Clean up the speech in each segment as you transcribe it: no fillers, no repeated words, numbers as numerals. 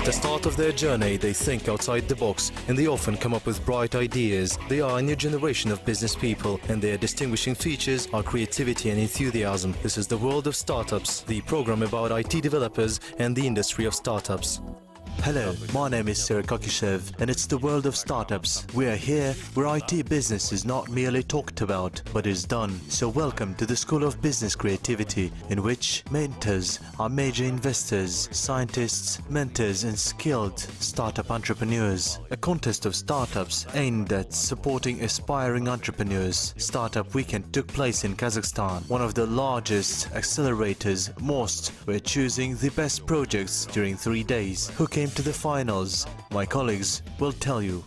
At the start of their journey, they think outside the box and they often come up with bright ideas. They are a new generation of business people and their distinguishing features are creativity and enthusiasm. This is the world of startups, the program about IT developers and the industry of startups. Hello, my name is Shronicle and it's the world of startups. We are here where IT business is not merely talked about, but is done. So welcome to the School of Business Creativity, in which mentors are major investors, scientists, mentors and skilled startup entrepreneurs. A contest of startups aimed at supporting aspiring entrepreneurs. Startup Weekend took place in Kazakhstan. One of the largest accelerators, most were choosing the best projects during 3 days. Who came to the finals? My colleagues will tell you.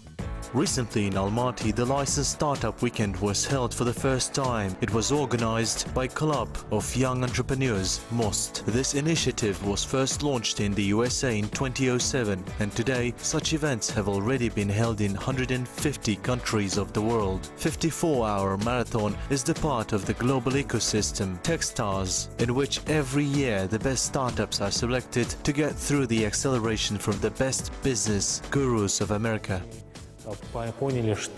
Recently in Almaty, the licensed startup weekend was held for the first time. It was organized by a club of young entrepreneurs, MOST. This initiative was first launched in the USA in 2007, and today such events have already been held in 150 countries of the world. 54-hour marathon is the part of the global ecosystem Techstars, in which every year the best startups are selected to get through the acceleration from the best business gurus of America.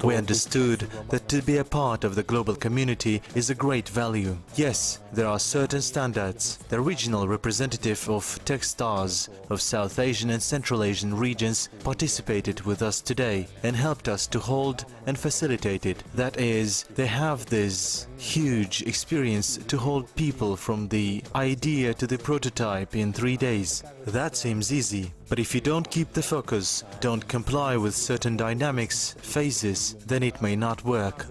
We understood that to be a part of the global community is a great value. Yes, there are certain standards. The regional representative of Techstars of South Asian and Central Asian regions participated with us today and helped us to hold and facilitate it. That is, they have this huge experience to hold people from the idea to the prototype in 3 days. That seems easy. But if you don't keep the focus, don't comply with certain dynamics, phases, then it may not work.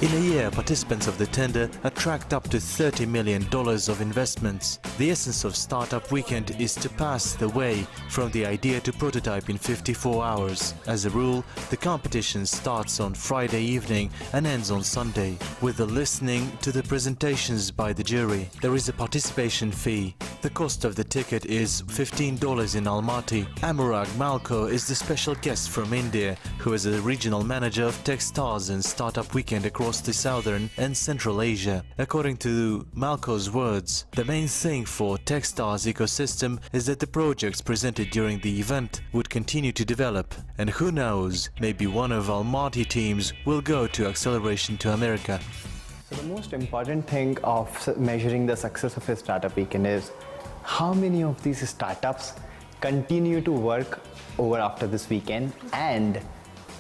In a year, participants of the tender attract up to $30 million of investments. The essence of Startup Weekend is to pass the way from the idea to prototype in 54 hours. As a rule, the competition starts on Friday evening and ends on Sunday, with the listening to the presentations by the jury. There is a participation fee. The cost of the ticket is $15 in Almaty. Anurag Malko is the special guest from India, who is a regional manager of Techstars and Startup Weekend across the Southern and Central Asia. According to Malko's words, the main thing for Techstars ecosystem is that the projects presented during the event would continue to develop, and who knows, maybe one of Almaty teams will go to acceleration to America. So the most important thing of measuring the success of a startup weekend is how many of these startups continue to work over after this weekend, and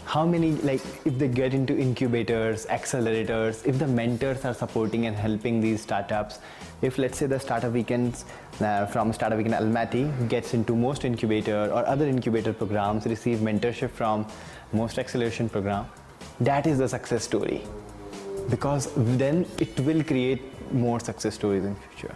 how many, like, if they get into incubators, accelerators, if the mentors are supporting and helping these startups. If, let's say, the startup weekends from Startup Weekend Almaty gets into most incubator or other incubator programs, receive mentorship from most acceleration program, that is the success story, because then it will create more success stories in future.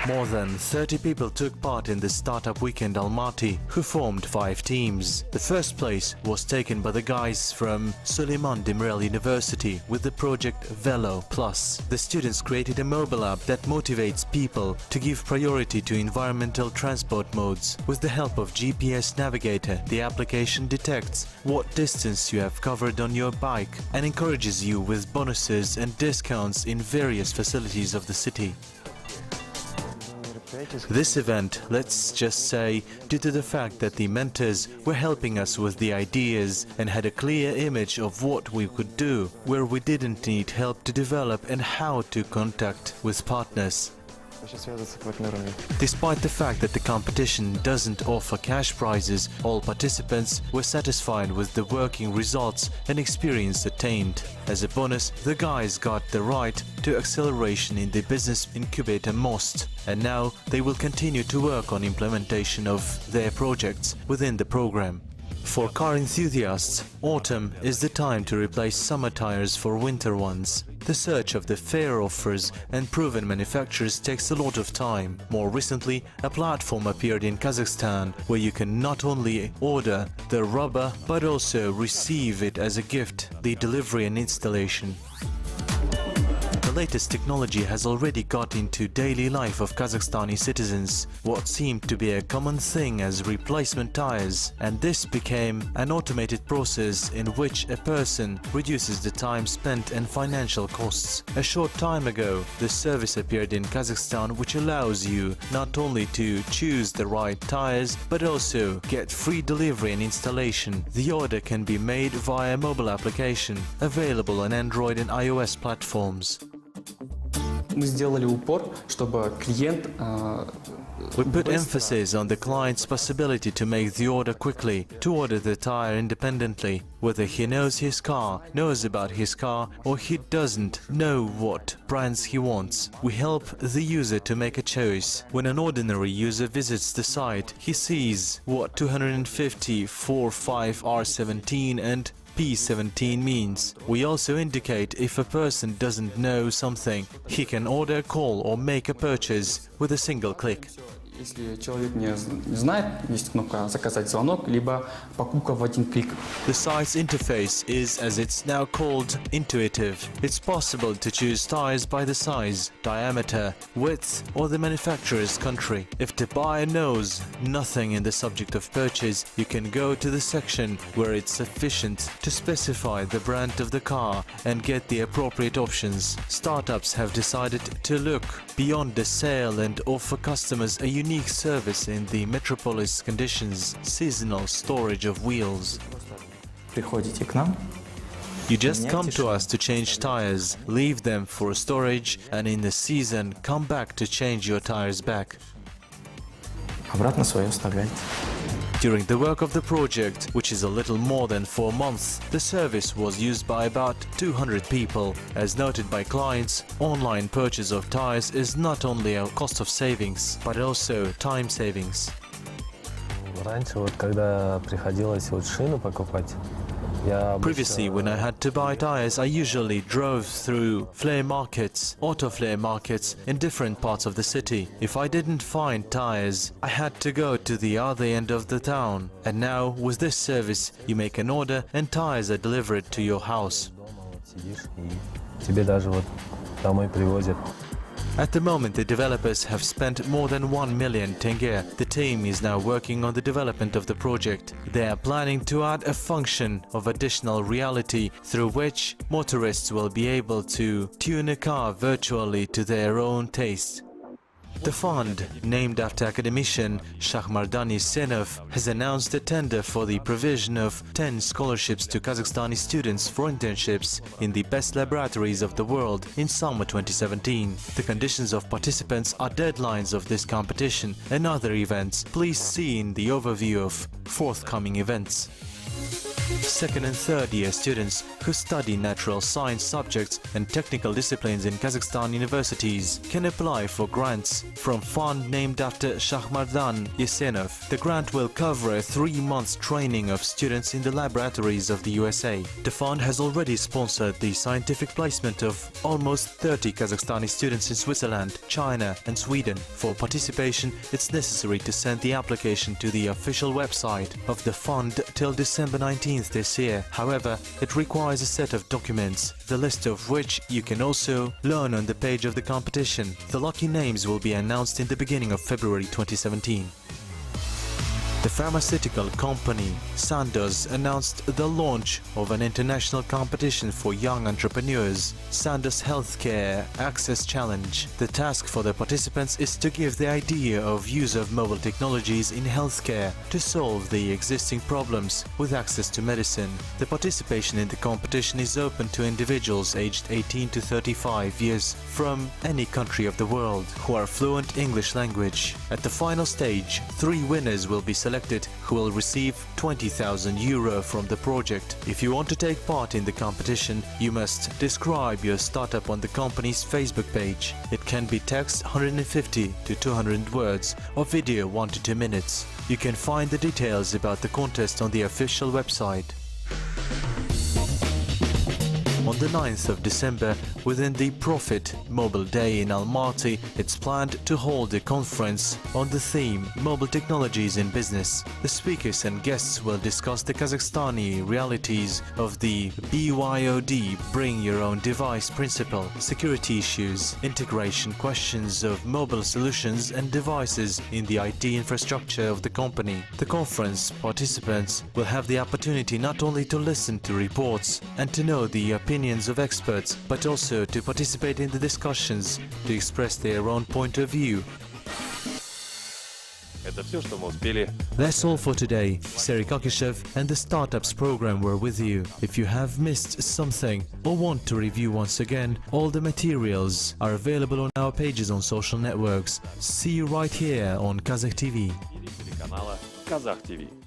More than 30 people took part in the Startup Weekend Almaty, who formed 5 teams. The first place was taken by the guys from Süleyman Demirel University with the project Velo Plus. The students created a mobile app that motivates people to give priority to environmental transport modes. With the help of GPS Navigator, the application detects what distance you have covered on your bike and encourages you with bonuses and discounts in various facilities of the city. This event, let's just say, due to the fact that the mentors were helping us with the ideas and had a clear image of what we could do, where we didn't need help to develop and how to contact with partners. Despite the fact that the competition doesn't offer cash prizes, all participants were satisfied with the working results and experience attained. As a bonus, the guys got the right to acceleration in the business incubator MOST, and now they will continue to work on implementation of their projects within the program. For car enthusiasts, autumn is the time to replace summer tires for winter ones. The search of the fair offers and proven manufacturers takes a lot of time. More recently, a platform appeared in Kazakhstan where you can not only order the rubber but also receive it as a gift, the delivery and installation. The latest technology has already got into daily life of Kazakhstani citizens, what seemed to be a common thing as replacement tires, and this became an automated process in which a person reduces the time spent and financial costs. A short time ago, this service appeared in Kazakhstan, which allows you not only to choose the right tires but also get free delivery and installation. The order can be made via mobile application available on Android and iOS platforms. Мы сделали упор, чтобы клиент We put emphasis on the client's possibility to make the order quickly, to order the tire independently, whether he knows his car, knows about his car, or he doesn't know what brands he wants. We help the user to make a choice. When an ordinary user visits the site, he sees what 250 45R17 and P17 means. We also indicate if a person doesn't know something, he can order a call or make a purchase with a single click. Если человек не знает, есть кнопка «Заказать звонок», либо «Покупка в один клик». The site's interface is, as it's now called, intuitive. It's possible to choose tires by the size, diameter, width, or the manufacturer's country. If the buyer knows nothing in the subject of purchase, you can go to the section where it's sufficient to specify the brand of the car and get the appropriate options. Startups have decided to look beyond the sale and offer customers a unique service in the metropolis conditions, seasonal storage of wheels. Приходите к нам. You just come to us to change tires, leave them for storage, and in the season come back to change your tires back. Обратно свое оставляйте. During the work of the project, which is a little more than 4 months, the service was used by about 200 people. As noted by clients, online purchase of tires is not only a cost of savings, but also time savings. Раньше, когда приходилось шину покупать, Previously, when I had to buy tires, I usually drove through flea markets, auto flea markets in different parts of the city. If I didn't find tires, I had to go to the other end of the town. And now, with this service, you make an order and tires are delivered to your house. сидишь и тебе даже домой привозят. At the moment, the developers have spent more than 1 million tenge. The team is now working on the development of the project. They are planning to add a function of additional reality through which motorists will be able to tune a car virtually to their own taste. The fund, named after academician Shakhmardan Yesenov, has announced a tender for the provision of 10 scholarships to Kazakhstani students for internships in the best laboratories of the world in summer 2017. The conditions of participants are deadlines of this competition and other events. Please see in the overview of forthcoming events. Second and third year students who study natural science subjects and technical disciplines in Kazakhstan universities can apply for grants from fund named after Shakhmardan Yesenov. The grant will cover a 3-month training of students in the laboratories of the USA. The fund has already sponsored the scientific placement of almost 30 Kazakhstani students in Switzerland, China and Sweden. For participation, it's necessary to send the application to the official website of the fund till December 19th this year. However, it requires a set of documents, the list of which you can also learn on the page of the competition. The lucky names will be announced in the beginning of February 2017. The pharmaceutical company Sandoz announced the launch of an international competition for young entrepreneurs, Sandoz Healthcare Access Challenge. The task for the participants is to give the idea of use of mobile technologies in healthcare to solve the existing problems with access to medicine. The participation in the competition is open to individuals aged 18 to 35 years from any country of the world who are fluent English language. At the final stage, 3 winners will be selected who will receive €20,000 from the project. If you want to take part in the competition, you must describe your startup on the company's Facebook page. It can be text 150 to 200 words or video 1 to 2 minutes. You can find the details about the contest on the official website. On the 9th of December, Within the Profit Mobile Day in Almaty, it's planned to hold a conference on the theme Mobile Technologies in Business. The speakers and guests will discuss the Kazakhstani realities of the BYOD Bring Your Own Device principle, security issues, integration questions of mobile solutions and devices in the IT infrastructure of the company. The conference participants will have the opportunity not only to listen to reports and to know the opinions of experts, but also to participate in the discussions, to express their own point of view. That's all for today. Serhiy Kakishev and the Startups program were with you. If you have missed something or want to review once again, all the materials are available on our pages on social networks. See you right here on Kazakh TV. Kazakh TV.